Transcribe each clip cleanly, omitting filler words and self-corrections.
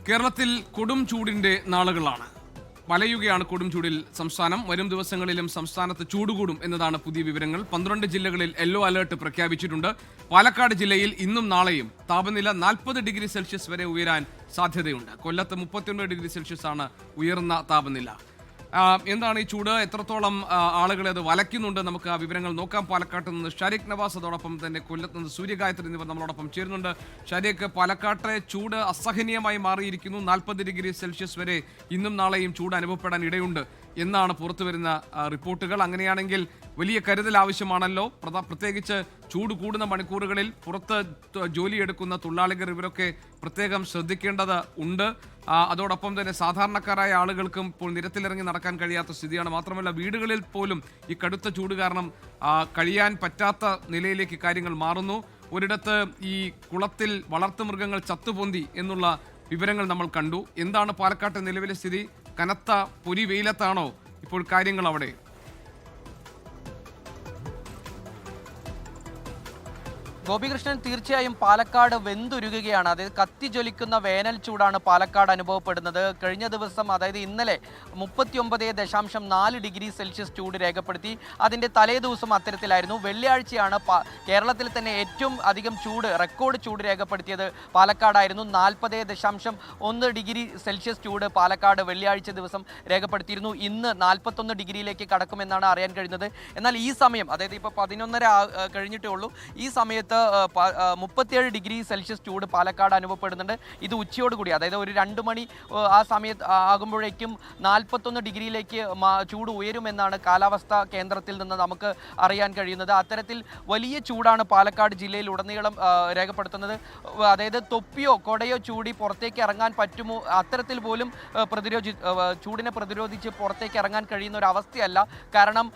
കേരളത്തിൽ കൊടും ചൂടിന്റെ നാളുകളാണ്. വലയുകയാണ് കൊടും ചൂടിൽ സംസ്ഥാനം. വരും ദിവസങ്ങളിലും സംസ്ഥാനത്ത് ചൂടുകൂടും എന്നതാണ് പുതിയ വിവരങ്ങൾ. 12 ജില്ലകളിൽ യെല്ലോ അലർട്ട് പ്രഖ്യാപിച്ചിട്ടുണ്ട്. പാലക്കാട് ജില്ലയിൽ ഇന്നും നാളെയും താപനില 40 ഡിഗ്രി സെൽഷ്യസ് വരെ ഉയരാൻ സാധ്യതയുണ്ട്. കൊല്ലത്ത് 31 ഡിഗ്രി സെൽഷ്യസ് ആണ് ഉയർന്ന താപനില. എന്താണ് ഈ ചൂട്, എത്രത്തോളം ആളുകളെ അത് വലയ്ക്കുന്നുണ്ട്? നമുക്ക് ആ വിവരങ്ങൾ നോക്കാം. പാലക്കാട്ട് നിന്ന് ഷാരിഖ് നവാസ്, അതോടൊപ്പം തന്നെ കൊല്ലത്ത് നിന്ന് സൂര്യഗായത്രി എന്നിവർ നമ്മളോടൊപ്പം ചേരുന്നുണ്ട്. ഷാരിഖ്, പാലക്കാട്ടെ ചൂട് അസഹനീയമായി മാറിയിരിക്കുന്നു. 40 ഡിഗ്രി സെൽഷ്യസ് വരെ ഇന്നും നാളെയും ചൂട് അനുഭവപ്പെടാൻ ഇടയുണ്ട് എന്നാണ് പുറത്തുവരുന്ന റിപ്പോർട്ടുകൾ. അങ്ങനെയാണെങ്കിൽ വലിയ കരുതൽ ആവശ്യമാണല്ലോ. പ്രത്യേകിച്ച് ചൂട് കൂടുന്ന മണിക്കൂറുകളിൽ പുറത്ത് ജോലിയെടുക്കുന്ന തൊഴിലാളികൾ ഇവരൊക്കെ പ്രത്യേകം ശ്രദ്ധിക്കേണ്ടത് ഉണ്ട്. അതോടൊപ്പം തന്നെ സാധാരണക്കാരായ ആളുകൾക്കും ഇപ്പോൾ നിരത്തിലിറങ്ങി നടക്കാൻ കഴിയാത്ത സ്ഥിതിയാണ്. മാത്രമല്ല വീടുകളിൽ പോലും ഈ കടുത്ത ചൂട് കാരണം കഴിയാൻ പറ്റാത്ത നിലയിലേക്ക് കാര്യങ്ങൾ മാറുന്നു. ഒരിടത്ത് ഈ കുളത്തിൽ വളർത്തുമൃഗങ്ങൾ ചത്തുപൊന്തി എന്നുള്ള വിവരങ്ങൾ നമ്മൾ കണ്ടു. എന്താണ് പാലക്കാട്ടെ നിലവിലെ സ്ഥിതി? കനത്ത പൊരി വെയിലത്താണോ ഇപ്പോൾ കാര്യങ്ങൾ അവിടെ? ഗോപികൃഷ്ണൻ, തീർച്ചയായും പാലക്കാട് വെന്തുരുകുകയാണ്. അതായത് കത്തിജ്വലിക്കുന്ന വേനൽ ചൂടാണ് പാലക്കാട് അനുഭവപ്പെടുന്നത്. കഴിഞ്ഞ ദിവസം, അതായത് ഇന്നലെ 39.4 ഡിഗ്രി സെൽഷ്യസ് ചൂട് രേഖപ്പെടുത്തി. അതിൻ്റെ തലേ ദിവസം അത്തരത്തിലായിരുന്നു. വെള്ളിയാഴ്ചയാണ് കേരളത്തിൽ തന്നെ ഏറ്റവും അധികം റെക്കോർഡ് ചൂട് രേഖപ്പെടുത്തിയത് പാലക്കാടായിരുന്നു. 40.1 ഡിഗ്രി സെൽഷ്യസ് ചൂട് പാലക്കാട് വെള്ളിയാഴ്ച ദിവസം രേഖപ്പെടുത്തിയിരുന്നു. ഇന്ന് 41 ഡിഗ്രിയിലേക്ക് കടക്കുമെന്നാണ് അറിയാൻ കഴിയുന്നത്. എന്നാൽ ഈ സമയം, അതായത് ഇപ്പോൾ 11:30 കഴിഞ്ഞിട്ടേ ഉള്ളൂ, ഈ സമയത്ത് 37 ഡിഗ്രി സെൽഷ്യസ് ചൂട് പാലക്കാട് അനുഭവപ്പെടുന്നുണ്ട്. ഇത് ഉച്ചയോടുകൂടി, അതായത് ഒരു 2 മണി ആ സമയത്ത് ആകുമ്പോഴേക്കും 41 ഡിഗ്രിയിലേക്ക് ചൂട് ഉയരുമെന്നാണ് കാലാവസ്ഥാ കേന്ദ്രത്തിൽ നിന്ന് നമുക്ക് അറിയാൻ കഴിയുന്നത്. അത്തരത്തിൽ വലിയ ചൂടാണ് പാലക്കാട് ജില്ലയിൽ ഉടനീളം രേഖപ്പെടുത്തുന്നത്. അതായത് തൊപ്പിയോ കൊടയോ ചൂടി പുറത്തേക്ക് ഇറങ്ങാൻ പറ്റുമോ, അത്തരത്തിൽ പോലും ചൂടിനെ പ്രതിരോധിച്ച് പുറത്തേക്ക് ഇറങ്ങാൻ കഴിയുന്ന ഒരു അവസ്ഥയല്ല. കാരണം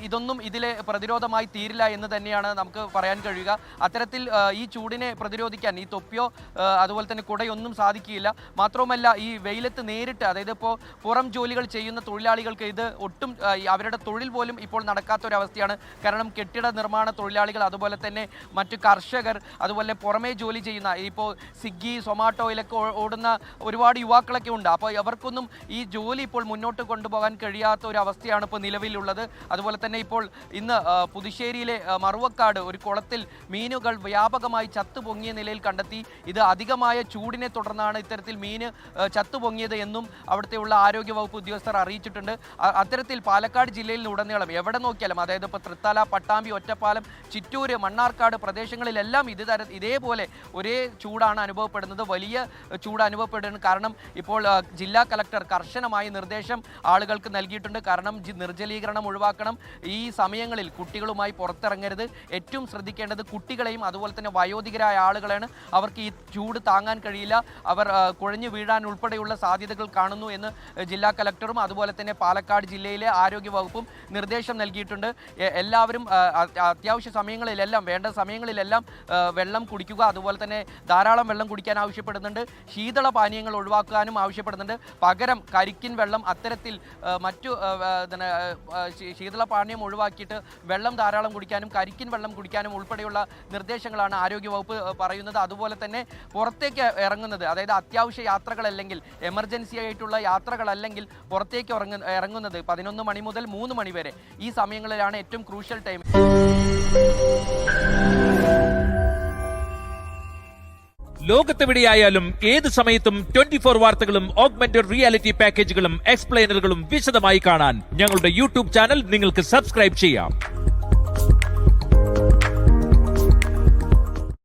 ഇതൊന്നും ഇതിലെ പ്രതിരോധമായി തീരില്ല എന്ന് തന്നെയാണ് നമുക്ക് പറയാൻ കഴിയുക. അത്തരത്തിൽ ഈ ചൂടിനെ പ്രതിരോധിക്കാൻ ഈ തൊപ്പിയോ അതുപോലെ തന്നെ കുടയൊന്നും സാധിക്കുകയില്ല. മാത്രവുമല്ല, ഈ വെയിലത്ത് നേരിട്ട്, അതായത് ഇപ്പോൾ പുറം ജോലികൾ ചെയ്യുന്ന തൊഴിലാളികൾക്ക് ഇത് ഒട്ടും അവരുടെ തൊഴിൽ പോലും ഇപ്പോൾ നടക്കാത്തൊരവസ്ഥയാണ്. കാരണം കെട്ടിട നിർമ്മാണ തൊഴിലാളികൾ, അതുപോലെ തന്നെ മറ്റു കർഷകർ, അതുപോലെ പുറമേ ജോലി ചെയ്യുന്ന ഇപ്പോൾ സ്വിഗ്ഗി സൊമാറ്റോയിലൊക്കെ ഓടുന്ന ഒരുപാട് യുവാക്കളൊക്കെ ഉണ്ട്. അപ്പോൾ അവർക്കൊന്നും ഈ ജോലി ഇപ്പോൾ മുന്നോട്ട് കൊണ്ടുപോകാൻ കഴിയാത്ത ഒരു അവസ്ഥയാണ് ഇപ്പോൾ നിലവിലുള്ളത്. അതുപോലെ തന്നെ ഇപ്പോൾ ഇന്ന് പുതുശ്ശേരിയിലെ മറുവക്കാട് ഒരു കുളത്തിൽ മീനുകൾ വ്യാപകമായി ചത്തുപൊങ്ങിയ നിലയിൽ കണ്ടെത്തി. ഇത് അധികമായ ചൂടിനെ തുടർന്നാണ് ഇത്തരത്തിൽ മീന് ചത്തുപൊങ്ങിയത് എന്നും അവിടുത്തെയുള്ള ആരോഗ്യവകുപ്പ് ഉദ്യോഗസ്ഥർ അറിയിച്ചിട്ടുണ്ട്. അത്തരത്തിൽ പാലക്കാട് ജില്ലയിൽ ഉടനീളം എവിടെ നോക്കിയാലും, അതായത് ഇപ്പോൾ തൃത്താല, പട്ടാമ്പി, ഒറ്റപ്പാലം, ചിറ്റൂര്, മണ്ണാർക്കാട് പ്രദേശങ്ങളിലെല്ലാം ഇതേപോലെ ഒരേ ചൂടാണ് അനുഭവപ്പെടുന്നത്. വലിയ ചൂട് അനുഭവപ്പെടുന്നു. കാരണം ഇപ്പോൾ ജില്ലാ കളക്ടർ കർശനമായ നിർദ്ദേശം ആളുകൾക്ക് നൽകിയിട്ടുണ്ട്. കാരണം നിർജ്ജലീകരണം ഒഴിവാക്കണം. ഈ സമയങ്ങളിൽ കുട്ടികളുമായി പുറത്തിറങ്ങരുത്. ഏറ്റവും ശ്രദ്ധിക്കേണ്ടത് കുട്ടികളെയും അതുപോലെ തന്നെ വയോധികരായ ആളുകളാണ്. അവർക്ക് ഈ ചൂട് താങ്ങാൻ കഴിയില്ല. അവർ കുഴഞ്ഞു വീഴാൻ ഉൾപ്പെടെയുള്ള സാധ്യതകൾ കാണുന്നു എന്ന് ജില്ലാ കളക്ടറും അതുപോലെ തന്നെ പാലക്കാട് ജില്ലയിലെ ആരോഗ്യ വകുപ്പും നിർദ്ദേശം നൽകിയിട്ടുണ്ട്. എല്ലാവരും അത്യാവശ്യ സമയങ്ങളിലെല്ലാം, വേണ്ട സമയങ്ങളിലെല്ലാം വെള്ളം കുടിക്കുക. അതുപോലെ തന്നെ ധാരാളം വെള്ളം കുടിക്കാൻ ആവശ്യപ്പെടുന്നുണ്ട്. ശീതള പാനീയങ്ങൾ ഒഴിവാക്കാനും ആവശ്യപ്പെടുന്നുണ്ട്. പകരം കരിക്കിൻ വെള്ളം, അത്തരത്തിൽ മറ്റു ശീതള പാനീയം ഒഴിവാക്കിയിട്ട് വെള്ളം ധാരാളം കുടിക്കാനും കരിക്കിൻ വെള്ളം കുടിക്കാനും ഉൾപ്പെടെയുള്ള നിർദ്ദേശങ്ങളാണ് ആരോഗ്യവകുപ്പ് പറയുന്നത്. അതുപോലെ തന്നെ പുറത്തേക്ക് ഇറങ്ങുന്നത്, അതായത് അത്യാവശ്യ യാത്രകളല്ലെങ്കിൽ, എമർജൻസി ആയിട്ടുള്ള യാത്രകളല്ലെങ്കിൽ പുറത്തേക്ക് ഇറങ്ങുന്നത് 11 മണി മുതൽ 3 മണി വരെ, ഈ സമയങ്ങളിലാണ് ഏറ്റവും ക്രൂഷ്യൽ ടൈം. ലോകത്തെവിടെയായാലും ഏത് സമയത്തും 24 വാർത്തകളും ഓഗ്മെന്റഡ് റിയാലിറ്റി പാക്കേജുകളും എക്സ്പ്ലെയിനറുകളും വിശദമായി കാണാൻ ഞങ്ങളുടെ യൂട്യൂബ് ചാനൽ നിങ്ങൾക്ക് സബ്സ്ക്രൈബ് ചെയ്യാം.